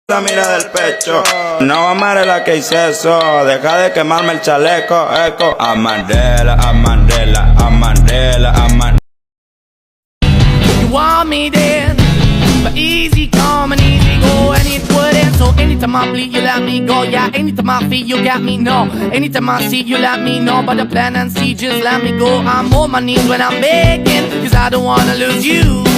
La mira del pecho, no amaré la que hice eso, deja de quemarme el chaleco, eco. A Mandela, a Mandela, a Mandela, a Mandela. You want me then, but easy come and easy go, and it wouldn't. So anytime I bleed, you let me go. Yeah, anytime I feel, you got me, no. Anytime I see, you let me know. But the plan and see, just let me go. I'm on my knees when I'm begging, cause I don't wanna lose you.